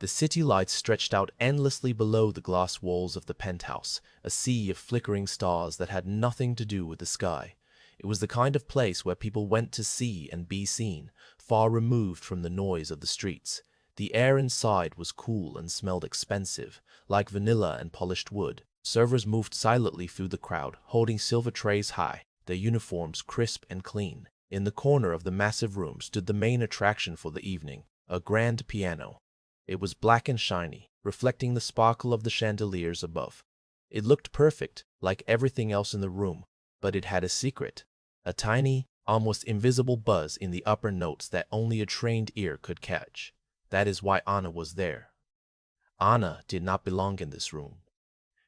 The city lights stretched out endlessly below the glass walls of the penthouse, a sea of flickering stars that had nothing to do with the sky. It was the kind of place where people went to see and be seen, far removed from the noise of the streets. The air inside was cool and smelled expensive, like vanilla and polished wood. Servers moved silently through the crowd, holding silver trays high, their uniforms crisp and clean. In the corner of the massive room stood the main attraction for the evening, a grand piano. It was black and shiny, reflecting the sparkle of the chandeliers above. It looked perfect, like everything else in the room, but it had a secret, a tiny, almost invisible buzz in the upper notes that only a trained ear could catch. That is why Anna was there. Anna did not belong in this room.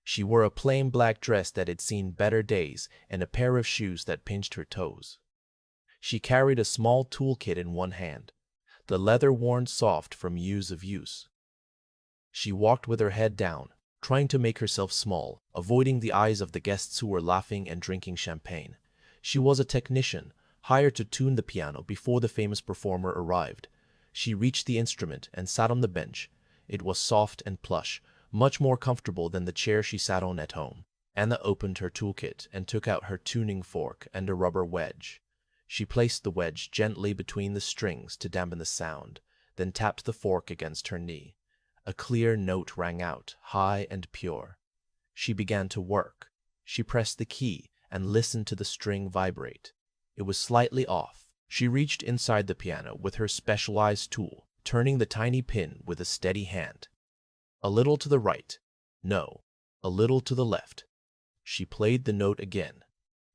She wore a plain black dress that had seen better days and a pair of shoes that pinched her toes. She carried a small toolkit in one hand, the leather worn soft from years of use. She walked with her head down, trying to make herself small, avoiding the eyes of the guests who were laughing and drinking champagne. She was a technician, hired to tune the piano before the famous performer arrived. She reached the instrument and sat on the bench. It was soft and plush, much more comfortable than the chair she sat on at home. Anna opened her toolkit and took out her tuning fork and a rubber wedge. She placed the wedge gently between the strings to dampen the sound, then tapped the fork against her knee. A clear note rang out, high and pure. She began to work. She pressed the key and listened to the string vibrate. It was slightly off. She reached inside the piano with her specialized tool, turning the tiny pin with a steady hand. A little to the right. No, a little to the left. She played the note again.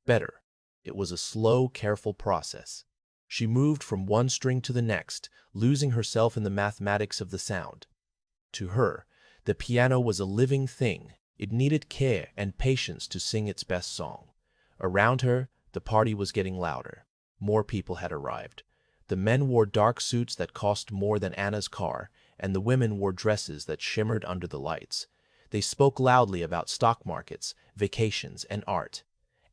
Better. It was a slow, careful process. She moved from one string to the next, losing herself in the mathematics of the sound. To her, the piano was a living thing. It needed care and patience to sing its best song. Around her, the party was getting louder. More people had arrived. The men wore dark suits that cost more than Anna's car, and the women wore dresses that shimmered under the lights. They spoke loudly about stock markets, vacations, and art.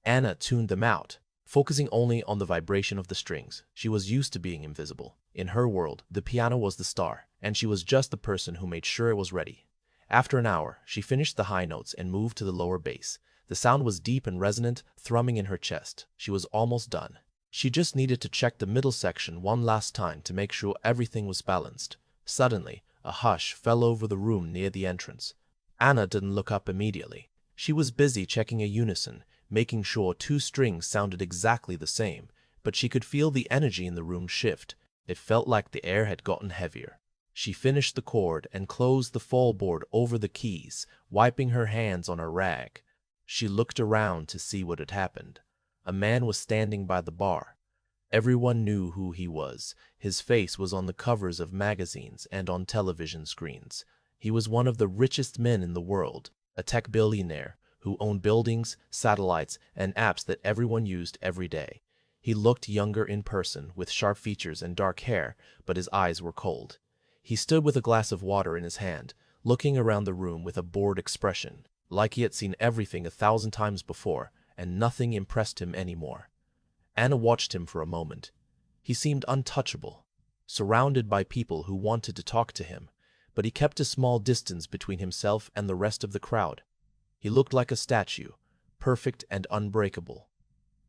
Anna tuned them out, focusing only on the vibration of the strings. She was used to being invisible. In her world, the piano was the star, and she was just the person who made sure it was ready. After an hour, she finished the high notes and moved to the lower bass. The sound was deep and resonant, thrumming in her chest. She was almost done. She just needed to check the middle section one last time to make sure everything was balanced. Suddenly, a hush fell over the room near the entrance. Anna didn't look up immediately. She was busy checking a unison, making sure two strings sounded exactly the same, but she could feel the energy in the room shift. It felt like the air had gotten heavier. She finished the chord and closed the fallboard over the keys, wiping her hands on a rag. She looked around to see what had happened. A man was standing by the bar. Everyone knew who he was. His face was on the covers of magazines and on television screens. He was one of the richest men in the world, a tech billionaire who owned buildings, satellites, and apps that everyone used every day. He looked younger in person, with sharp features and dark hair, but his eyes were cold. He stood with a glass of water in his hand, looking around the room with a bored expression, like he had seen everything 1,000 times before, and nothing impressed him anymore. Anna watched him for a moment. He seemed untouchable, surrounded by people who wanted to talk to him, but he kept a small distance between himself and the rest of the crowd. He looked like a statue, perfect and unbreakable.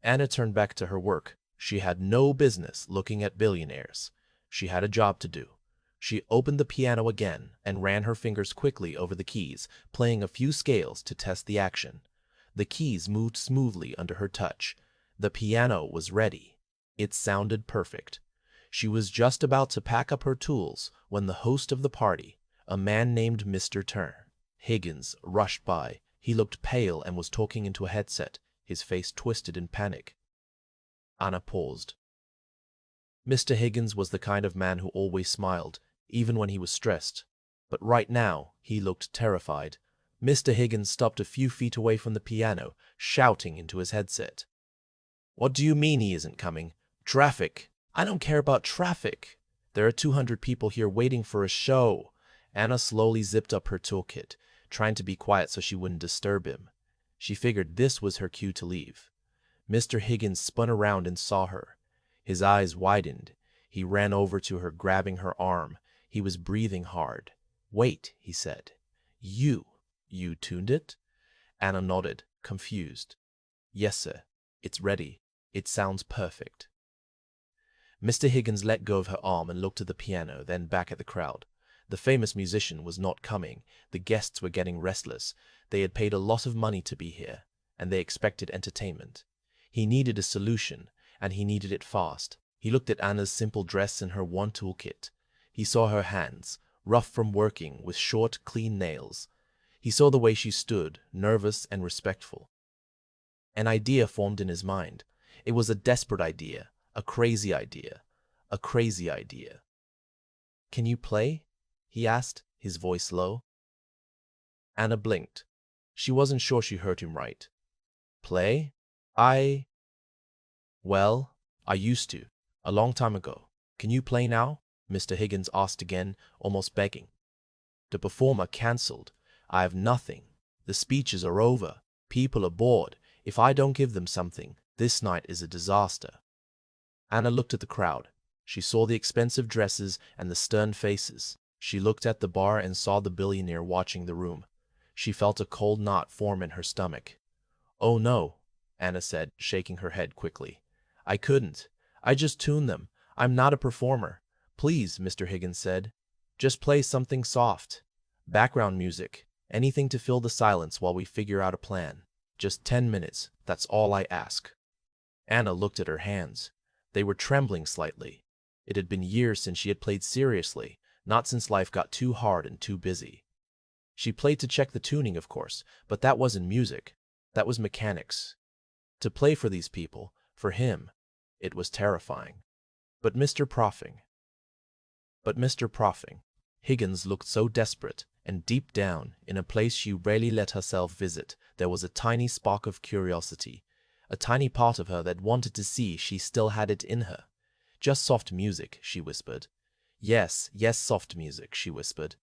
Anna turned back to her work. She had no business looking at billionaires. She had a job to do. She opened the piano again and ran her fingers quickly over the keys, playing a few scales to test the action. The keys moved smoothly under her touch. The piano was ready. It sounded perfect. She was just about to pack up her tools when the host of the party, a man named Mr. Higgins, rushed by. He looked pale and was talking into a headset, his face twisted in panic. Anna paused. Mr. Higgins was the kind of man who always smiled, even when he was stressed. But right now, he looked terrified. Mr. Higgins stopped a few feet away from the piano, shouting into his headset. "What do you mean he isn't coming? Traffic! I don't care about traffic! There are 200 people here waiting for a show." Anna slowly zipped up her toolkit, trying to be quiet so she wouldn't disturb him. She figured this was her cue to leave. Mr. Higgins spun around and saw her. His eyes widened. He ran over to her, grabbing her arm. He was breathing hard. Wait, he said. You tuned it? Anna nodded, confused. Yes, sir. It's ready. It sounds perfect. Mr. Higgins let go of her arm and looked at the piano, then back at the crowd. The famous musician was not coming. The guests were getting restless. They had paid a lot of money to be here, and they expected entertainment. He needed a solution, and he needed it fast. He looked at Anna's simple dress and her one-tool kit. He saw her hands, rough from working, with short, clean nails. He saw the way she stood, nervous and respectful. An idea formed in his mind. It was a desperate idea, a crazy idea, a crazy idea. "Can you play?" he asked, his voice low. Anna blinked. She wasn't sure she heard him right. "Play? Well, I used to, a long time ago. Can you play now?" Mr. Higgins asked again, almost begging. The performer cancelled. "I have nothing. The speeches are over. People are bored. If I don't give them something, this night is a disaster." Anna looked at the crowd. She saw the expensive dresses and the stern faces. She looked at the bar and saw the billionaire watching the room. She felt a cold knot form in her stomach. "Oh no," Anna said, shaking her head quickly. "I couldn't. I just tuned them. I'm not a performer." "Please," Mr. Higgins said, "just play something soft. Background music. Anything to fill the silence while we figure out a plan. Just 10 minutes. That's all I ask." Anna looked at her hands. They were trembling slightly. It had been years since she had played seriously, not since life got too hard and too busy. She played to check the tuning, of course, but that wasn't music. That was mechanics. To play for these people, for him, it was terrifying. But Mr. Proffing. Higgins looked so desperate, and deep down, in a place she rarely let herself visit, there was a tiny spark of curiosity, a tiny part of her that wanted to see she still had it in her. "Just soft music," she whispered. Yes, soft music," she whispered.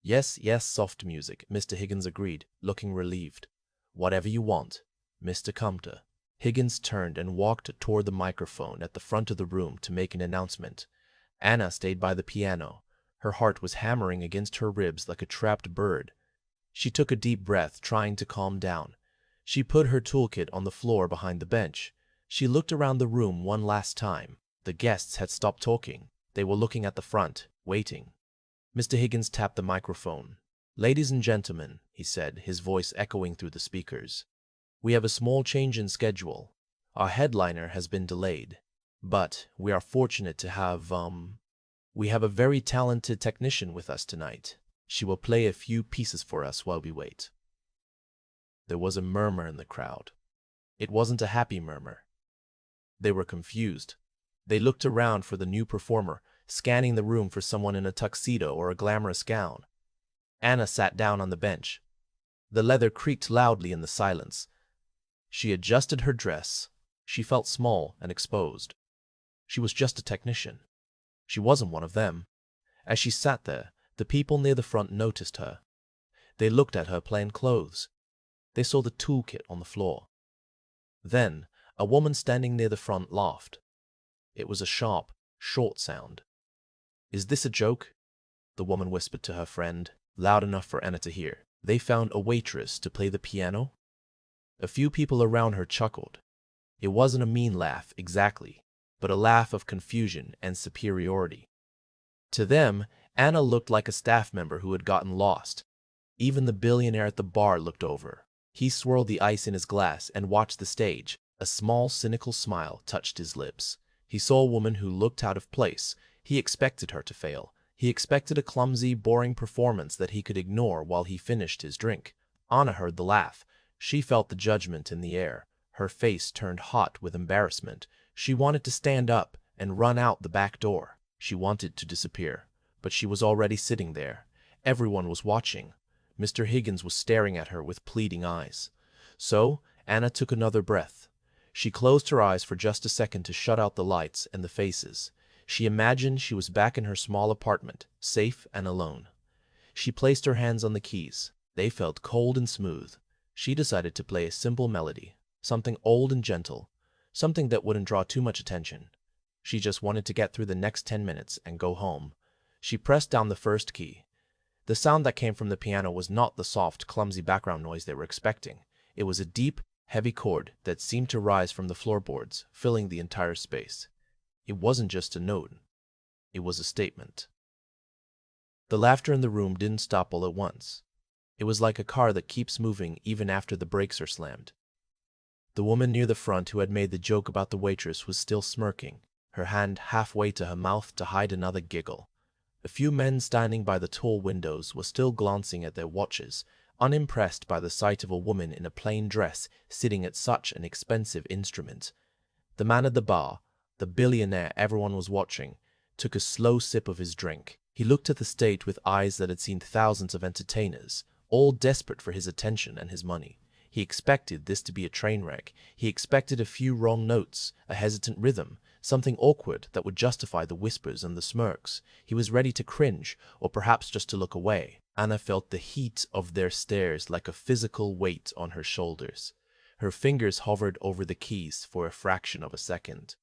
Yes, soft music," Mr. Higgins agreed, looking relieved. "Whatever you want, Mr. Cumter." Higgins turned and walked toward the microphone at the front of the room to make an announcement. Anna stayed by the piano. Her heart was hammering against her ribs like a trapped bird. She took a deep breath, trying to calm down. She put her toolkit on the floor behind the bench. She looked around the room one last time. The guests had stopped talking. They were looking at the front, waiting. Mr. Higgins tapped the microphone. "Ladies and gentlemen," he said, his voice echoing through the speakers, "we have a small change in schedule. Our headliner has been delayed, but we are fortunate to have, we have a very talented technician with us tonight. She will play a few pieces for us while we wait." There was a murmur in the crowd. It wasn't a happy murmur. They were confused. They looked around for the new performer, scanning the room for someone in a tuxedo or a glamorous gown. Anna sat down on the bench. The leather creaked loudly in the silence. She adjusted her dress. She felt small and exposed. She was just a technician. She wasn't one of them. As she sat there, the people near the front noticed her. They looked at her plain clothes. They saw the toolkit on the floor. Then, a woman standing near the front laughed. It was a sharp, short sound. "Is this a joke?" the woman whispered to her friend, loud enough for Anna to hear. "They found a waitress to play the piano?" A few people around her chuckled. It wasn't a mean laugh, exactly, but a laugh of confusion and superiority. To them, Anna looked like a staff member who had gotten lost. Even the billionaire at the bar looked over. He swirled the ice in his glass and watched the stage. A small, cynical smile touched his lips. He saw a woman who looked out of place. He expected her to fail. He expected a clumsy, boring performance that he could ignore while he finished his drink. Anna heard the laugh. She felt the judgment in the air. Her face turned hot with embarrassment. She wanted to stand up and run out the back door. She wanted to disappear, but she was already sitting there. Everyone was watching. Mr. Higgins was staring at her with pleading eyes. So Anna took another breath. She closed her eyes for just a second to shut out the lights and the faces. She imagined she was back in her small apartment, safe and alone. She placed her hands on the keys. They felt cold and smooth. She decided to play a simple melody, something old and gentle, something that wouldn't draw too much attention. She just wanted to get through the next 10 minutes and go home. She pressed down the first key. The sound that came from the piano was not the soft, clumsy background noise they were expecting. It was a deep, heavy chord that seemed to rise from the floorboards, filling the entire space. It wasn't just a note. It was a statement. The laughter in the room didn't stop all at once. It was like a car that keeps moving even after the brakes are slammed. The woman near the front who had made the joke about the waitress was still smirking, her hand halfway to her mouth to hide another giggle. A few men standing by the tall windows were still glancing at their watches, unimpressed by the sight of a woman in a plain dress sitting at such an expensive instrument. The man at the bar, the billionaire everyone was watching, took a slow sip of his drink. He looked at the stage with eyes that had seen thousands of entertainers, all desperate for his attention and his money. He expected this to be a train wreck. He expected a few wrong notes, a hesitant rhythm, something awkward that would justify the whispers and the smirks. He was ready to cringe, or perhaps just to look away. Anna felt the heat of their stares like a physical weight on her shoulders. Her fingers hovered over the keys for a fraction of a second.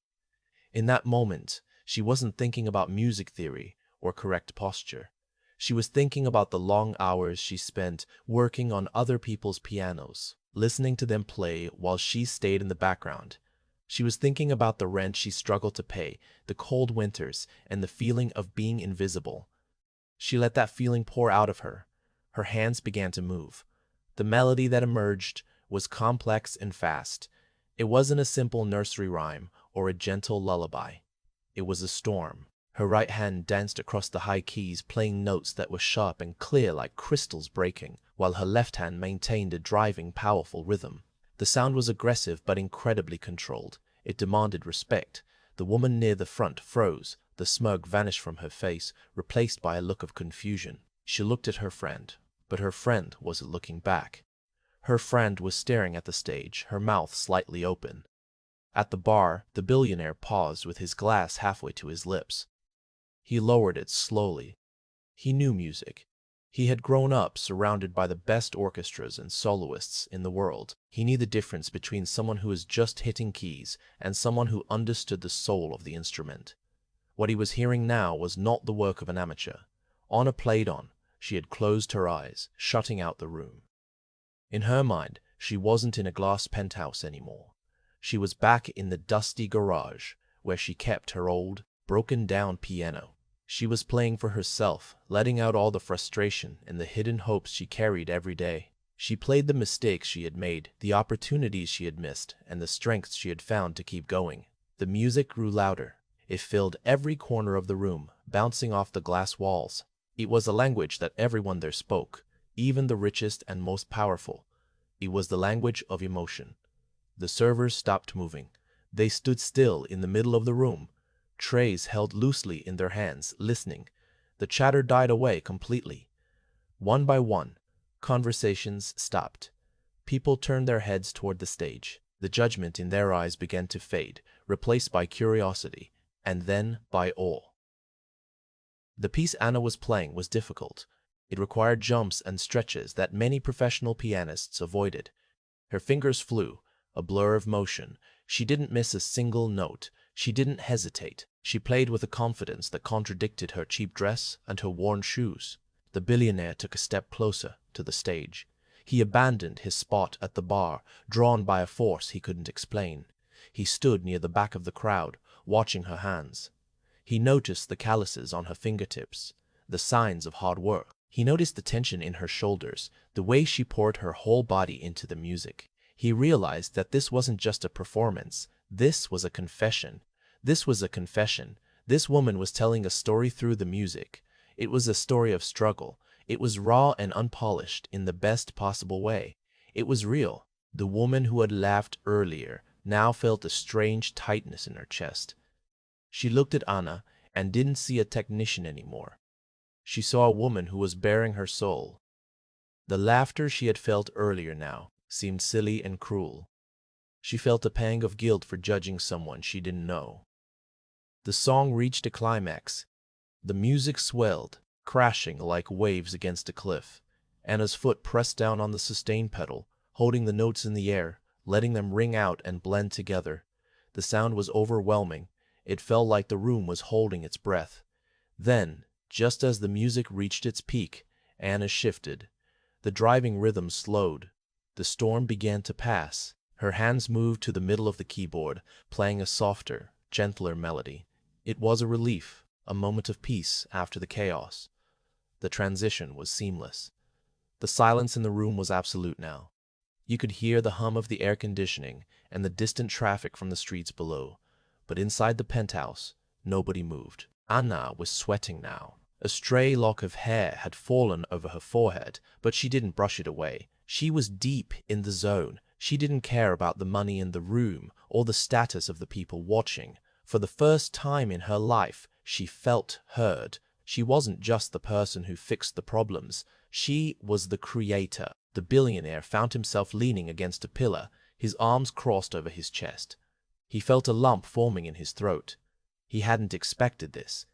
In that moment, she wasn't thinking about music theory or correct posture. She was thinking about the long hours she spent working on other people's pianos, listening to them play while she stayed in the background. She was thinking about the rent she struggled to pay, the cold winters, and the feeling of being invisible. She let that feeling pour out of her. Her hands began to move. The melody that emerged was complex and fast. It wasn't a simple nursery rhyme or a gentle lullaby. It was a storm. Her right hand danced across the high keys, playing notes that were sharp and clear like crystals breaking, while her left hand maintained a driving, powerful rhythm. The sound was aggressive but incredibly controlled. It demanded respect. The woman near the front froze. The smirk vanished from her face, replaced by a look of confusion. She looked at her friend, but her friend wasn't looking back. Her friend was staring at the stage, her mouth slightly open. At the bar, the billionaire paused with his glass halfway to his lips. He lowered it slowly. He knew music. He had grown up surrounded by the best orchestras and soloists in the world. He knew the difference between someone who was just hitting keys and someone who understood the soul of the instrument. What he was hearing now was not the work of an amateur. Anna played on. She had closed her eyes, shutting out the room. In her mind, she wasn't in a glass penthouse anymore. She was back in the dusty garage where she kept her old, broken-down piano. She was playing for herself, letting out all the frustration and the hidden hopes she carried every day. She played the mistakes she had made, the opportunities she had missed, and the strengths she had found to keep going. The music grew louder. It filled every corner of the room, bouncing off the glass walls. It was a language that everyone there spoke, even the richest and most powerful. It was the language of emotion. The servers stopped moving. They stood still in the middle of the room, trays held loosely in their hands, listening. The chatter died away completely. One by one, conversations stopped. People turned their heads toward the stage. The judgment in their eyes began to fade, replaced by curiosity, and then by awe. The piece Anna was playing was difficult. It required jumps and stretches that many professional pianists avoided. Her fingers flew, a blur of motion. She didn't miss a single note. She didn't hesitate. She played with a confidence that contradicted her cheap dress and her worn shoes. The billionaire took a step closer to the stage. He abandoned his spot at the bar, drawn by a force he couldn't explain. He stood near the back of the crowd, watching her hands. He noticed the calluses on her fingertips, the signs of hard work. He noticed the tension in her shoulders, the way she poured her whole body into the music. He realized that this wasn't just a performance. This was a confession. This was a confession. This woman was telling a story through the music. It was a story of struggle. It was raw and unpolished in the best possible way. It was real. The woman who had laughed earlier now felt a strange tightness in her chest. She looked at Anna and didn't see a technician anymore. She saw a woman who was bearing her soul. The laughter she had felt earlier now seemed silly and cruel. She felt a pang of guilt for judging someone she didn't know. The song reached a climax. The music swelled, crashing like waves against a cliff. Anna's foot pressed down on the sustain pedal, holding the notes in the air, letting them ring out and blend together. The sound was overwhelming. It felt like the room was holding its breath. Then, just as the music reached its peak, Anna shifted. The driving rhythm slowed. The storm began to pass. Her hands moved to the middle of the keyboard, playing a softer, gentler melody. It was a relief, a moment of peace after the chaos. The transition was seamless. The silence in the room was absolute now. You could hear the hum of the air conditioning and the distant traffic from the streets below. But inside the penthouse, nobody moved. Anna was sweating now. A stray lock of hair had fallen over her forehead, but she didn't brush it away. She was deep in the zone. She didn't care about the money in the room or the status of the people watching. For the first time in her life, she felt heard. She wasn't just the person who fixed the problems. She was the creator. The billionaire found himself leaning against a pillar, his arms crossed over his chest. He felt a lump forming in his throat. He hadn't expected this.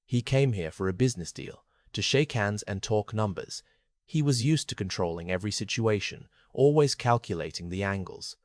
He came here for a business deal, to shake hands and talk numbers. He was used to controlling every situation, always calculating the angles.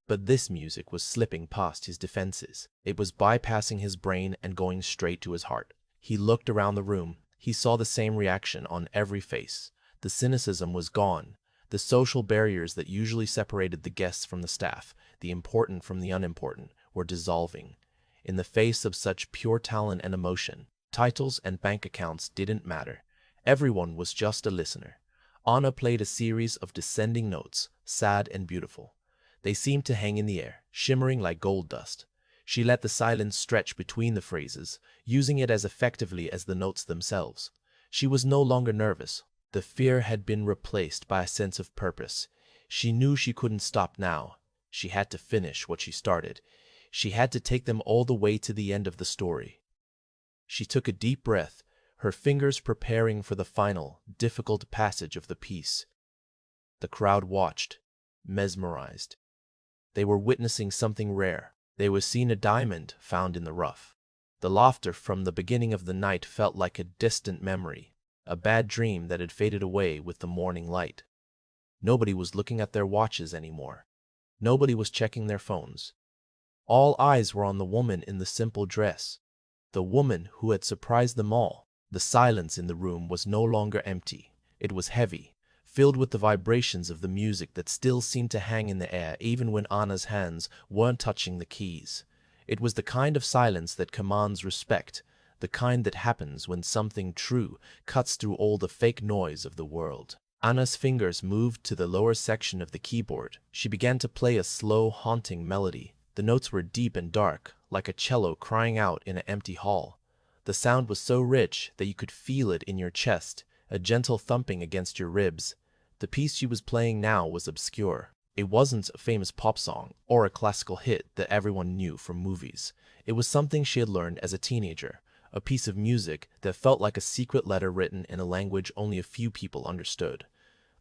But this music was slipping past his defenses. It was bypassing his brain and going straight to his heart. He looked around the room. He saw the same reaction on every face. The cynicism was gone. The social barriers that usually separated the guests from the staff, the important from the unimportant, were dissolving. In the face of such pure talent and emotion, titles and bank accounts didn't matter. Everyone was just a listener. Anna played a series of descending notes, sad and beautiful. They seemed to hang in the air, shimmering like gold dust. She let the silence stretch between the phrases, using it as effectively as the notes themselves. She was no longer nervous. The fear had been replaced by a sense of purpose. She knew she couldn't stop now. She had to finish what she started. She had to take them all the way to the end of the story. She took a deep breath, her fingers preparing for the final, difficult passage of the piece. The crowd watched, mesmerized. They were witnessing something rare. They were seeing a diamond found in the rough. The laughter from the beginning of the night felt like a distant memory, a bad dream that had faded away with the morning light. Nobody was looking at their watches anymore. Nobody was checking their phones. All eyes were on the woman in the simple dress, the woman who had surprised them all. The silence in the room was no longer empty. It was heavy, filled with the vibrations of the music that still seemed to hang in the air even when Anna's hands weren't touching the keys. It was the kind of silence that commands respect, the kind that happens when something true cuts through all the fake noise of the world. Anna's fingers moved to the lower section of the keyboard. She began to play a slow, haunting melody. The notes were deep and dark, like a cello crying out in an empty hall. The sound was so rich that you could feel it in your chest, a gentle thumping against your ribs. The piece she was playing now was obscure. It wasn't a famous pop song or a classical hit that everyone knew from movies. It was something she had learned as a teenager, a piece of music that felt like a secret letter written in a language only a few people understood.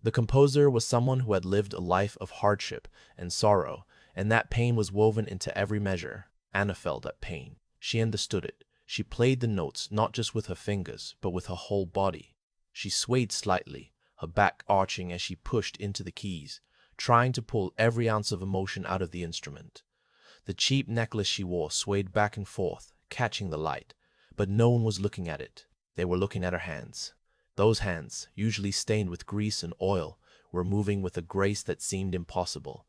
The composer was someone who had lived a life of hardship and sorrow, and that pain was woven into every measure. Anna felt that pain. She understood it. She played the notes not just with her fingers, but with her whole body. She swayed slightly, her back arching as she pushed into the keys, trying to pull every ounce of emotion out of the instrument. The cheap necklace she wore swayed back and forth, catching the light, but no one was looking at it. They were looking at her hands. Those hands, usually stained with grease and oil, were moving with a grace that seemed impossible.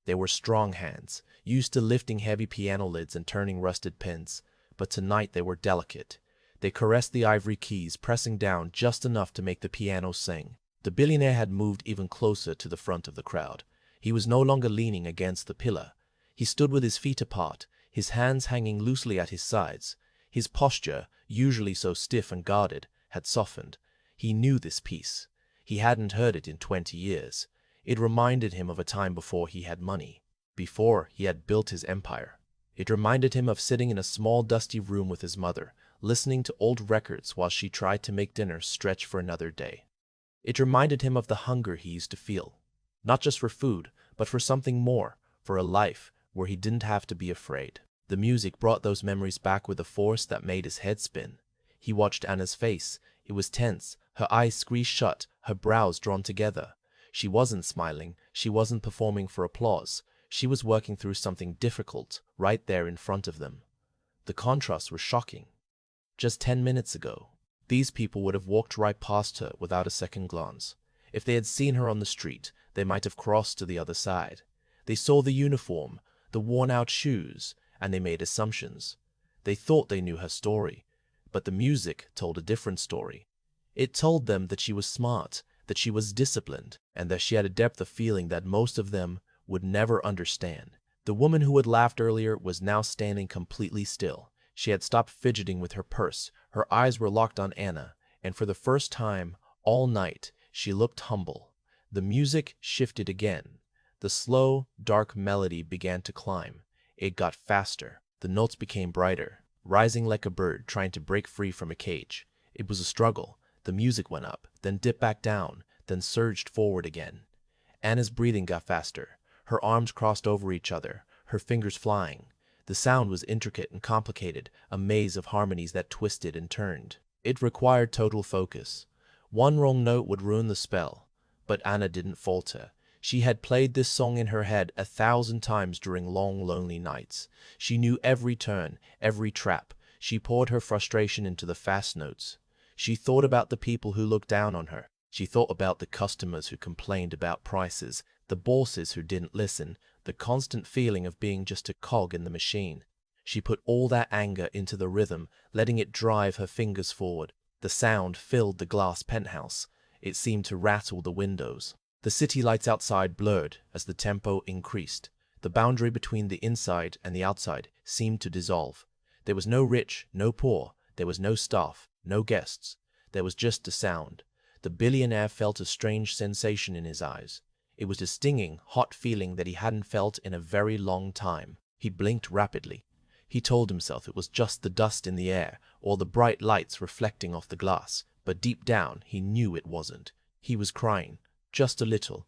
They were strong hands, used to lifting heavy piano lids and turning rusted pins, but tonight they were delicate. They caressed the ivory keys, pressing down just enough to make the piano sing. The billionaire had moved even closer to the front of the crowd. He was no longer leaning against the pillar. He stood with his feet apart, his hands hanging loosely at his sides. His posture, usually so stiff and guarded, had softened. He knew this piece. He hadn't heard it in 20 years. It reminded him of a time before he had money, before he had built his empire. It reminded him of sitting in a small dusty room with his mother, listening to old records while she tried to make dinner stretch for another day. It reminded him of the hunger he used to feel, not just for food, but for something more, for a life where he didn't have to be afraid. The music brought those memories back with a force that made his head spin. He watched Anna's face. It was tense, her eyes squeezed shut, her brows drawn together. She wasn't smiling, she wasn't performing for applause. She was working through something difficult right there in front of them. The contrast was shocking. Just 10 minutes ago, These people would have walked right past her without a second glance. If they had seen her on the street, they might have crossed to the other side. They saw the uniform, the worn-out shoes, and they made assumptions. They thought they knew her story, but the music told a different story. It told them that she was smart, that she was disciplined, and that she had a depth of feeling that most of them would never understand. The woman who had laughed earlier was now standing completely still. She had stopped fidgeting with her purse. Her eyes were locked on Anna, and for the first time all night she looked humble. The music shifted again. The slow, dark melody began to climb. It got faster. The notes became brighter, rising like a bird trying to break free from a cage. It was a struggle. The music went up, then dipped back down, then surged forward again. Anna's breathing got faster. Her arms crossed over each other, her fingers flying. The sound was intricate and complicated, a maze of harmonies that twisted and turned. It required total focus. One wrong note would ruin the spell, but Anna didn't falter. She had played this song in her head 1,000 times during long, lonely nights. She knew every turn, every trap. She poured her frustration into the fast notes. She thought about the people who looked down on her. She thought about the customers who complained about prices, the bosses who didn't listen, the constant feeling of being just a cog in the machine. She put all that anger into the rhythm, letting it drive her fingers forward. The sound filled the glass penthouse. It seemed to rattle the windows. The city lights outside blurred as the tempo increased. The boundary between the inside and the outside seemed to dissolve. There was no rich, no poor. There was no staff, no guests. There was just the sound. The billionaire felt a strange sensation in his eyes. It was a stinging, hot feeling that he hadn't felt in a very long time. He blinked rapidly. He told himself it was just the dust in the air or the bright lights reflecting off the glass, but deep down he knew it wasn't. He was crying, just a little.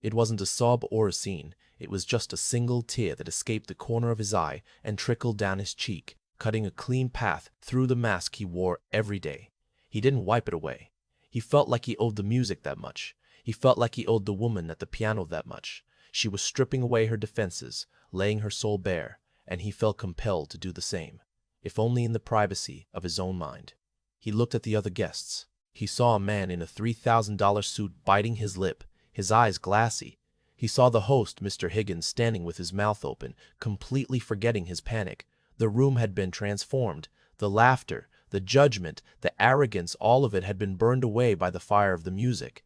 It wasn't a sob or a scene. It was just a single tear that escaped the corner of his eye and trickled down his cheek, cutting a clean path through the mask he wore every day. He didn't wipe it away. He felt like he owed the music that much. He felt like he owed the woman at the piano that much. She was stripping away her defenses, laying her soul bare, and he felt compelled to do the same, if only in the privacy of his own mind. He looked at the other guests. He saw a man in a $3,000 suit biting his lip, his eyes glassy. He saw the host, Mr. Higgins, standing with his mouth open, completely forgetting his panic. The room had been transformed. The laughter, the judgment, the arrogance, all of it had been burned away by the fire of the music.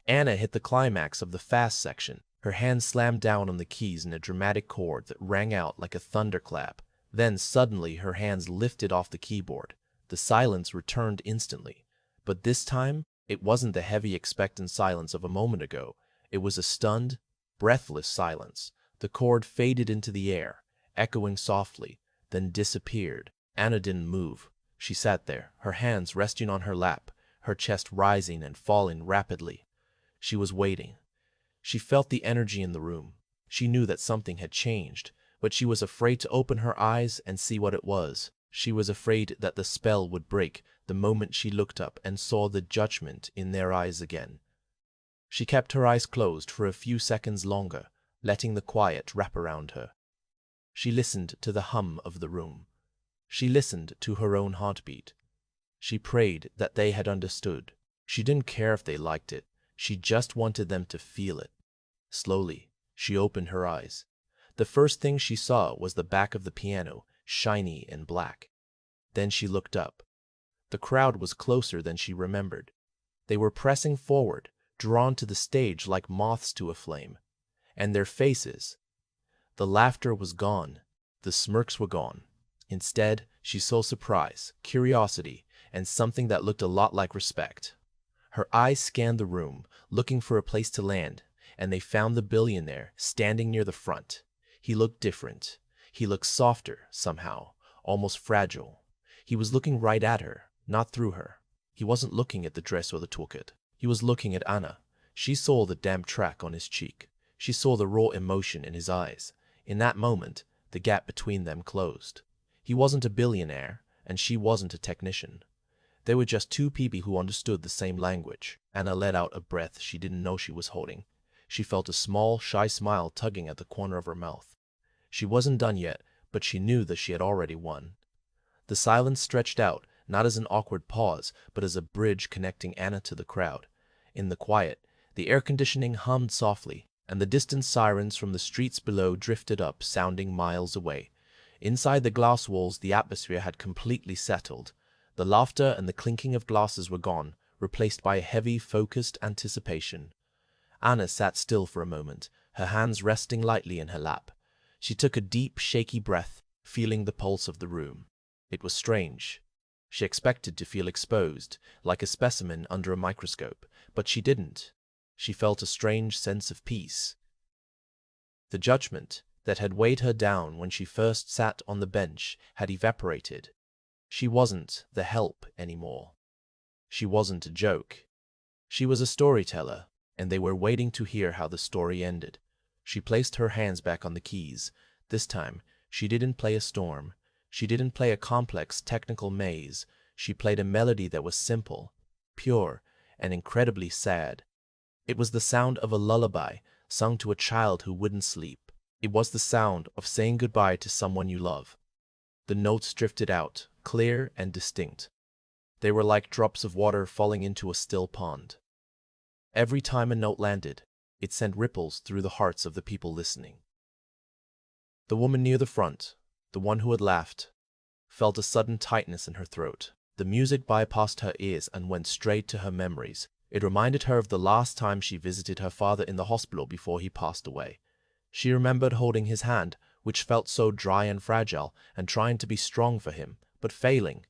Anna hit the climax of the fast section. Her hand slammed down on the keys in a dramatic chord that rang out like a thunderclap. Then suddenly her hands lifted off the keyboard. The silence returned instantly. But this time, it wasn't the heavy, expectant silence of a moment ago. It was a stunned, breathless silence. The chord faded into the air, echoing softly, then disappeared. Anna didn't move. She sat there, her hands resting on her lap, her chest rising and falling rapidly. She was waiting. She felt the energy in the room. She knew that something had changed, but she was afraid to open her eyes and see what it was. She was afraid that the spell would break the moment she looked up and saw the judgment in their eyes again. She kept her eyes closed for a few seconds longer, letting the quiet wrap around her. She listened to the hum of the room. She listened to her own heartbeat. She prayed that they had understood. She didn't care if they liked it. She just wanted them to feel it. Slowly, she opened her eyes. The first thing she saw was the back of the piano, shiny and black. Then she looked up. The crowd was closer than she remembered. They were pressing forward, drawn to the stage like moths to a flame. And their faces. The laughter was gone. The smirks were gone. Instead, she saw surprise, curiosity, and something that looked a lot like respect. Her eyes scanned the room, looking for a place to land, and they found the billionaire standing near the front. He looked different. He looked softer, somehow, almost fragile. He was looking right at her, not through her. He wasn't looking at the dress or the toolkit. He was looking at Anna. She saw the damp track on his cheek. She saw the raw emotion in his eyes. In that moment, the gap between them closed. He wasn't a billionaire, and she wasn't a technician. They were just two people who understood the same language. Anna let out a breath she didn't know she was holding. She felt a small, shy smile tugging at the corner of her mouth. She wasn't done yet, but she knew that she had already won. The silence stretched out, not as an awkward pause, but as a bridge connecting Anna to the crowd. In the quiet, the air conditioning hummed softly, and the distant sirens from the streets below drifted up, sounding miles away. Inside the glass walls, the atmosphere had completely settled. The laughter and the clinking of glasses were gone, replaced by a heavy, focused anticipation. Anna sat still for a moment, her hands resting lightly in her lap. She took a deep, shaky breath, feeling the pulse of the room. It was strange. She expected to feel exposed, like a specimen under a microscope, but she didn't. She felt a strange sense of peace. The judgment that had weighed her down when she first sat on the bench had evaporated. She wasn't the help anymore. She wasn't a joke. She was a storyteller, and they were waiting to hear how the story ended. She placed her hands back on the keys. This time, she didn't play a storm. She didn't play a complex technical maze. She played a melody that was simple, pure, and incredibly sad. It was the sound of a lullaby sung to a child who wouldn't sleep. It was the sound of saying goodbye to someone you love. The notes drifted out, clear and distinct. They were like drops of water falling into a still pond. Every time a note landed, it sent ripples through the hearts of the people listening. The woman near the front, the one who had laughed, felt a sudden tightness in her throat. The music bypassed her ears and went straight to her memories. It reminded her of the last time she visited her father in the hospital before he passed away. She remembered holding his hand, which felt so dry and fragile, and trying to be strong for him, but failing.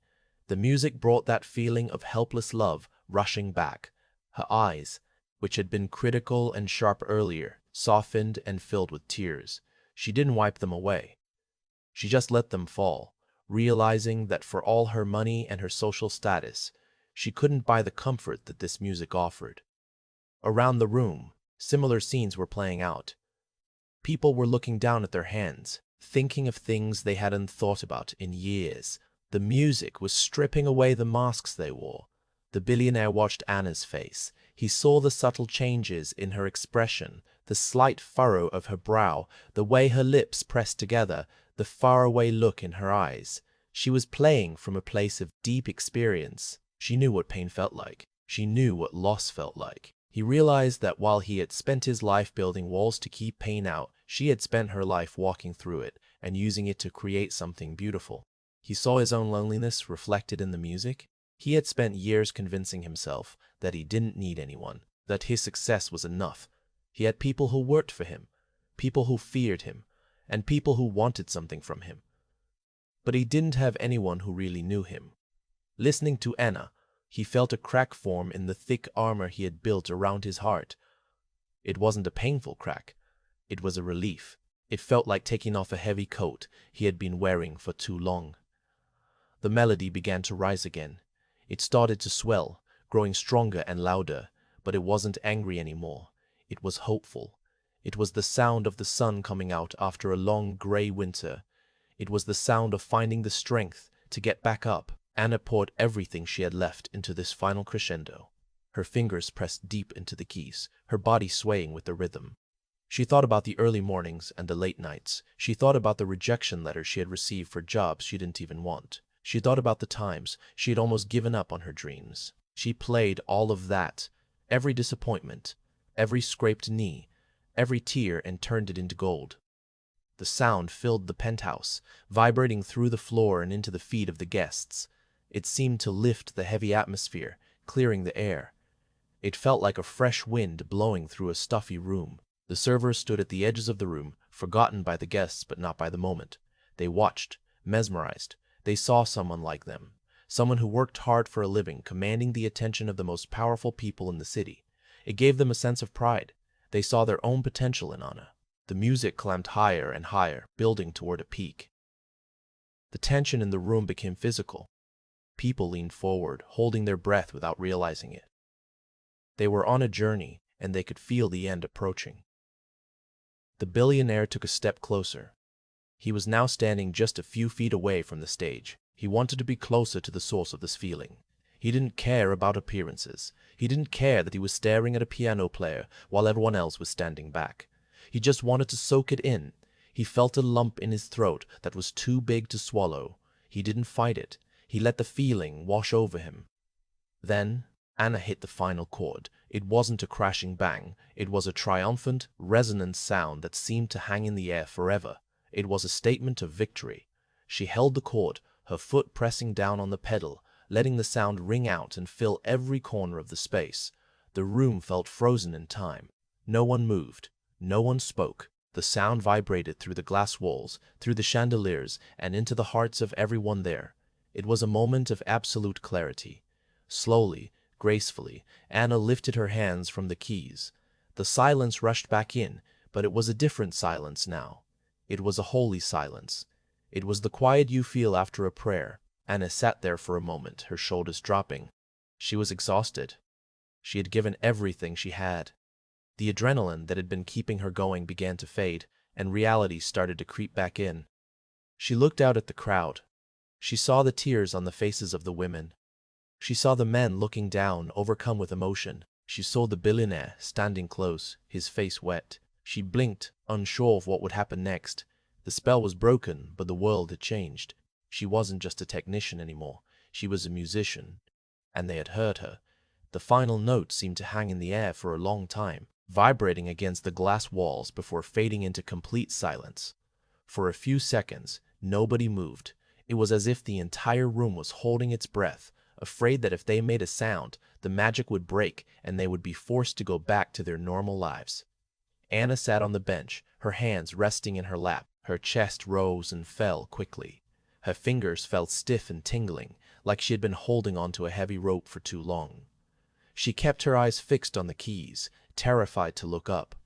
The music brought that feeling of helpless love rushing back. Her eyes, which had been critical and sharp earlier, softened and filled with tears. She didn't wipe them away. She just let them fall, realizing that for all her money and her social status, she couldn't buy the comfort that this music offered. Around the room, similar scenes were playing out. People were looking down at their hands, thinking of things they hadn't thought about in years. The music was stripping away the masks they wore. The billionaire watched Anna's face. He saw the subtle changes in her expression, the slight furrow of her brow, the way her lips pressed together, the faraway look in her eyes. She was playing from a place of deep experience. She knew what pain felt like. She knew what loss felt like. He realized that while he had spent his life building walls to keep pain out, she had spent her life walking through it and using it to create something beautiful. He saw his own loneliness reflected in the music. He had spent years convincing himself that he didn't need anyone, that his success was enough. He had people who worked for him, people who feared him, and people who wanted something from him. But he didn't have anyone who really knew him. Listening to Anna, he felt a crack form in the thick armor he had built around his heart. It wasn't a painful crack. It was a relief. It felt like taking off a heavy coat he had been wearing for too long. The melody began to rise again. It started to swell, growing stronger and louder, but it wasn't angry anymore. It was hopeful. It was the sound of the sun coming out after a long gray winter. It was the sound of finding the strength to get back up. Anna poured everything she had left into this final crescendo. Her fingers pressed deep into the keys, her body swaying with the rhythm. She thought about the early mornings and the late nights. She thought about the rejection letters she had received for jobs she didn't even want. She thought about the times she had almost given up on her dreams. She played all of that, every disappointment, every scraped knee, every tear, and turned it into gold. The sound filled the penthouse, vibrating through the floor and into the feet of the guests. It seemed to lift the heavy atmosphere, clearing the air. It felt like a fresh wind blowing through a stuffy room. The servers stood at the edges of the room, forgotten by the guests but not by the moment. They watched, mesmerized. They saw someone like them, someone who worked hard for a living, commanding the attention of the most powerful people in the city. It gave them a sense of pride. They saw their own potential in Anna. The music climbed higher and higher, building toward a peak. The tension in the room became physical. People leaned forward, holding their breath without realizing it. They were on a journey, and they could feel the end approaching. The billionaire took a step closer. He was now standing just a few feet away from the stage. He wanted to be closer to the source of this feeling. He didn't care about appearances. He didn't care that he was staring at a piano player while everyone else was standing back. He just wanted to soak it in. He felt a lump in his throat that was too big to swallow. He didn't fight it. He let the feeling wash over him. Then Anna hit the final chord. It wasn't a crashing bang. It was a triumphant, resonant sound that seemed to hang in the air forever. It was a statement of victory. She held the chord, her foot pressing down on the pedal, letting the sound ring out and fill every corner of the space. The room felt frozen in time. No one moved. No one spoke. The sound vibrated through the glass walls, through the chandeliers, and into the hearts of everyone there. It was a moment of absolute clarity. Slowly, gracefully, Anna lifted her hands from the keys. The silence rushed back in, but it was a different silence now. It was a holy silence. It was the quiet you feel after a prayer. Anna sat there for a moment, her shoulders dropping. She was exhausted. She had given everything she had. The adrenaline that had been keeping her going began to fade, and reality started to creep back in. She looked out at the crowd. She saw the tears on the faces of the women. She saw the men looking down, overcome with emotion. She saw the billionaire standing close, his face wet. She blinked, unsure of what would happen next. The spell was broken, but the world had changed. She wasn't just a technician anymore. She was a musician. And they had heard her. The final note seemed to hang in the air for a long time, vibrating against the glass walls before fading into complete silence. For a few seconds, nobody moved. It was as if the entire room was holding its breath, afraid that if they made a sound, the magic would break and they would be forced to go back to their normal lives. Anna sat on the bench, her hands resting in her lap. Her chest rose and fell quickly. Her fingers felt stiff and tingling, like she had been holding onto a heavy rope for too long. She kept her eyes fixed on the keys, terrified to look up.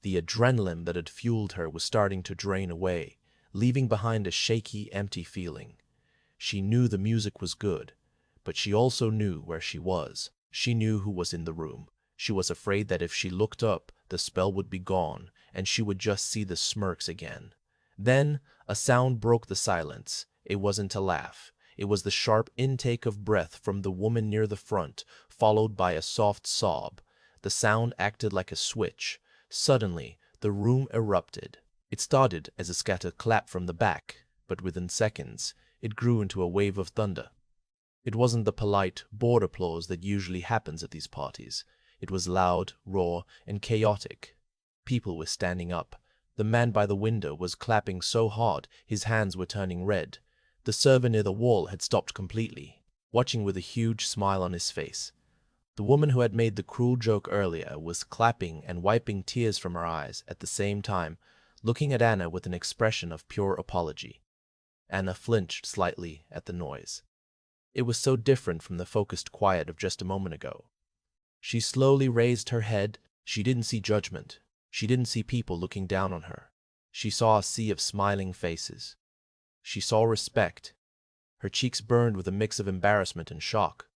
The adrenaline that had fueled her was starting to drain away, leaving behind a shaky, empty feeling. She knew the music was good, but she also knew where she was. She knew who was in the room. She was afraid that if she looked up, the spell would be gone, and she would just see the smirks again. Then a sound broke the silence. It wasn't a laugh. It was the sharp intake of breath from the woman near the front, followed by a soft sob. The sound acted like a switch. Suddenly, the room erupted. It started as a scattered clap from the back, but within seconds, it grew into a wave of thunder. It wasn't the polite, bored applause that usually happens at these parties. It was loud, raw, and chaotic. People were standing up. The man by the window was clapping so hard his hands were turning red. The server near the wall had stopped completely, watching with a huge smile on his face. The woman who had made the cruel joke earlier was clapping and wiping tears from her eyes at the same time, looking at Anna with an expression of pure apology. Anna flinched slightly at the noise. It was so different from the focused quiet of just a moment ago. She slowly raised her head. She didn't see judgment. She didn't see people looking down on her. She saw a sea of smiling faces. She saw respect. Her cheeks burned with a mix of embarrassment and shock.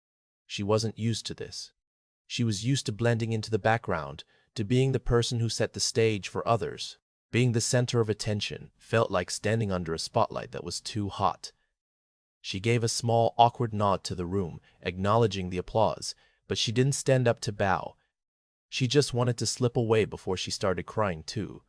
She wasn't used to this. She was used to blending into the background, to being the person who set the stage for others. Being the center of attention felt like standing under a spotlight that was too hot. She gave a small, awkward nod to the room, acknowledging the applause, but she didn't stand up to bow. She just wanted to slip away before she started crying too.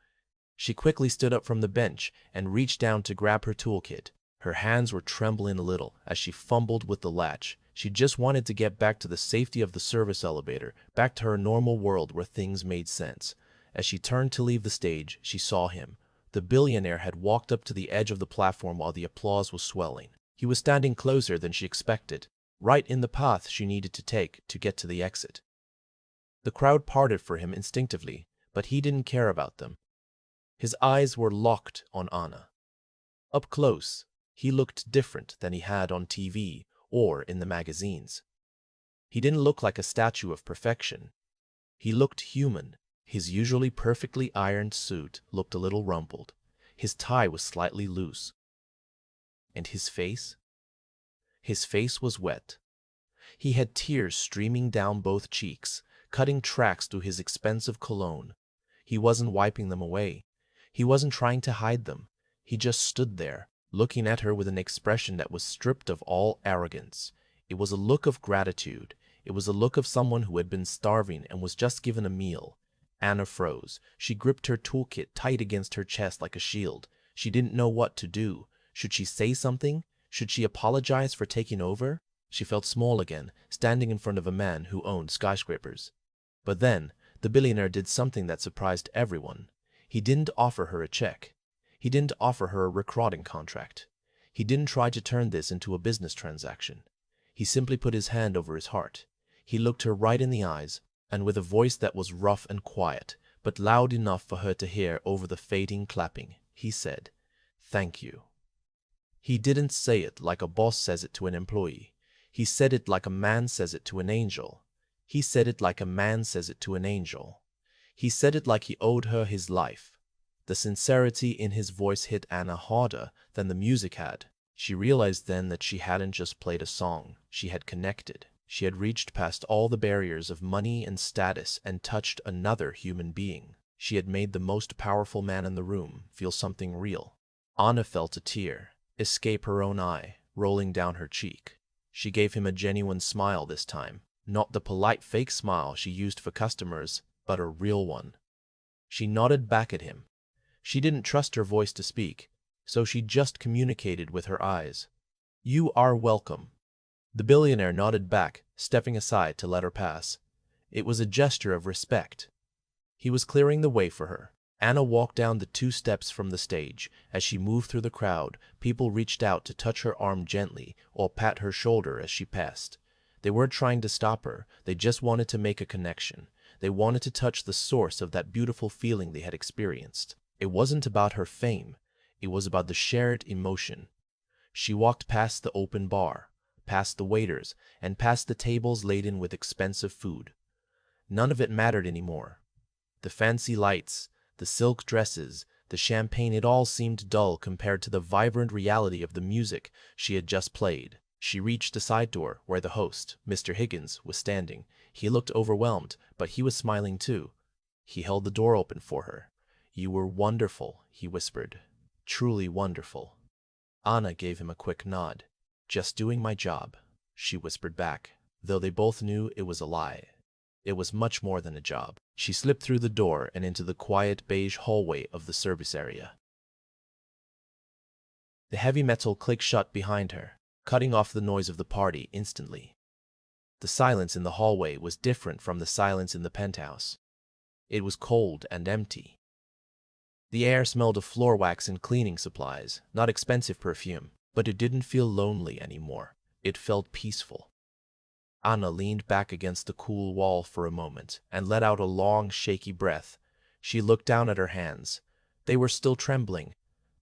She quickly stood up from the bench and reached down to grab her toolkit. Her hands were trembling a little as she fumbled with the latch. She just wanted to get back to the safety of the service elevator, back to her normal world where things made sense. As she turned to leave the stage, she saw him. The billionaire had walked up to the edge of the platform while the applause was swelling. He was standing closer than she expected, right in the path she needed to take to get to the exit. The crowd parted for him instinctively, but he didn't care about them. His eyes were locked on Anna. Up close, he looked different than he had on TV or in the magazines. He didn't look like a statue of perfection. He looked human. His usually perfectly ironed suit looked a little rumpled. His tie was slightly loose. And his face? His face was wet. He had tears streaming down both cheeks, cutting tracks through his expensive cologne. He wasn't wiping them away. He wasn't trying to hide them. He just stood there, looking at her with an expression that was stripped of all arrogance. It was a look of gratitude. It was a look of someone who had been starving and was just given a meal. Anna froze. She gripped her toolkit tight against her chest like a shield. She didn't know what to do. Should she say something? Should she apologize for taking over? She felt small again, standing in front of a man who owned skyscrapers. But then, the billionaire did something that surprised everyone. He didn't offer her a check. He didn't offer her a recruiting contract. He didn't try to turn this into a business transaction. He simply put his hand over his heart. He looked her right in the eyes, and with a voice that was rough and quiet, but loud enough for her to hear over the fading clapping, he said, "Thank you." He didn't say it like a boss says it to an employee. He said it like a man says it to an angel. He said it like a man says it to an angel. He said it like he owed her his life. The sincerity in his voice hit Anna harder than the music had. She realized then that she hadn't just played a song. She had connected. She had reached past all the barriers of money and status and touched another human being. She had made the most powerful man in the room feel something real. Anna felt a tear escape her own eye, rolling down her cheek. She gave him a genuine smile this time, not the polite fake smile she used for customers, but a real one. She nodded back at him. She didn't trust her voice to speak, so she just communicated with her eyes. "You are welcome." The billionaire nodded back, stepping aside to let her pass. It was a gesture of respect. He was clearing the way for her. Anna walked down the 2 steps from the stage. As she moved through the crowd, people reached out to touch her arm gently or pat her shoulder as she passed. They weren't trying to stop her, they just wanted to make a connection. They wanted to touch the source of that beautiful feeling they had experienced. It wasn't about her fame, it was about the shared emotion. She walked past the open bar, past the waiters, and past the tables laden with expensive food. None of it mattered anymore. The fancy lights, the silk dresses, the champagne, it all seemed dull compared to the vibrant reality of the music she had just played. She reached a side door where the host, Mr. Higgins, was standing. He looked overwhelmed, but he was smiling too. He held the door open for her. "You were wonderful," he whispered. "Truly wonderful." Anna gave him a quick nod. "Just doing my job," she whispered back, though they both knew it was a lie. It was much more than a job. She slipped through the door and into the quiet beige hallway of the service area. The heavy metal clicked shut behind her, cutting off the noise of the party instantly. The silence in the hallway was different from the silence in the penthouse. It was cold and empty. The air smelled of floor wax and cleaning supplies, not expensive perfume, but it didn't feel lonely anymore. It felt peaceful. Anna leaned back against the cool wall for a moment and let out a long, shaky breath. She looked down at her hands. They were still trembling.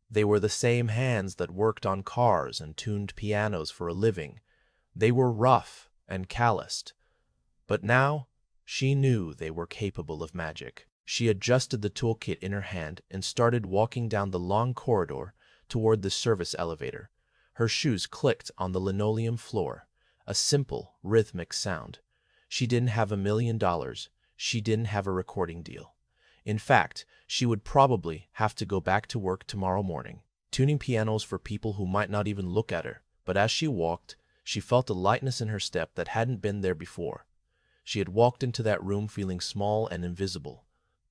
They were the same hands that worked on cars and tuned pianos for a living. They were rough and calloused. But now, she knew they were capable of magic. She adjusted the toolkit in her hand and started walking down the long corridor toward the service elevator. Her shoes clicked on the linoleum floor. A simple, rhythmic sound. She didn't have $1 million. She didn't have a recording deal. In fact, she would probably have to go back to work tomorrow morning, tuning pianos for people who might not even look at her. But as she walked, she felt a lightness in her step that hadn't been there before. She had walked into that room feeling small and invisible.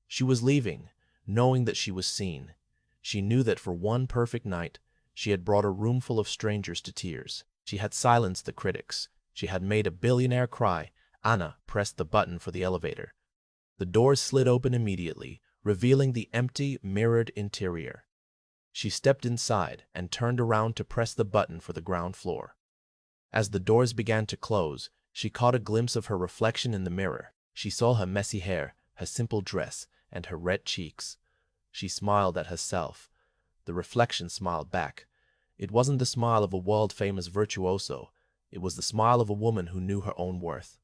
She was leaving, knowing that she was seen. She knew that for one perfect night, she had brought a room full of strangers to tears. She had silenced the critics. She had made a billionaire cry. Anna pressed the button for the elevator. The doors slid open immediately, revealing the empty, mirrored interior. She stepped inside and turned around to press the button for the ground floor. As the doors began to close, she caught a glimpse of her reflection in the mirror. She saw her messy hair, her simple dress, and her red cheeks. She smiled at herself. The reflection smiled back. It wasn't the smile of a world-famous virtuoso. It was the smile of a woman who knew her own worth.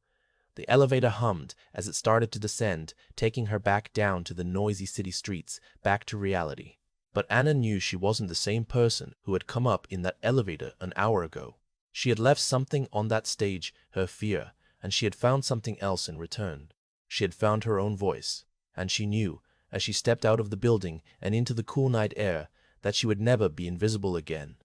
The elevator hummed as it started to descend, taking her back down to the noisy city streets, back to reality. But Anna knew she wasn't the same person who had come up in that elevator an hour ago. She had left something on that stage, her fear, and she had found something else in return. She had found her own voice, and she knew, as she stepped out of the building and into the cool night air, that she would never be invisible again.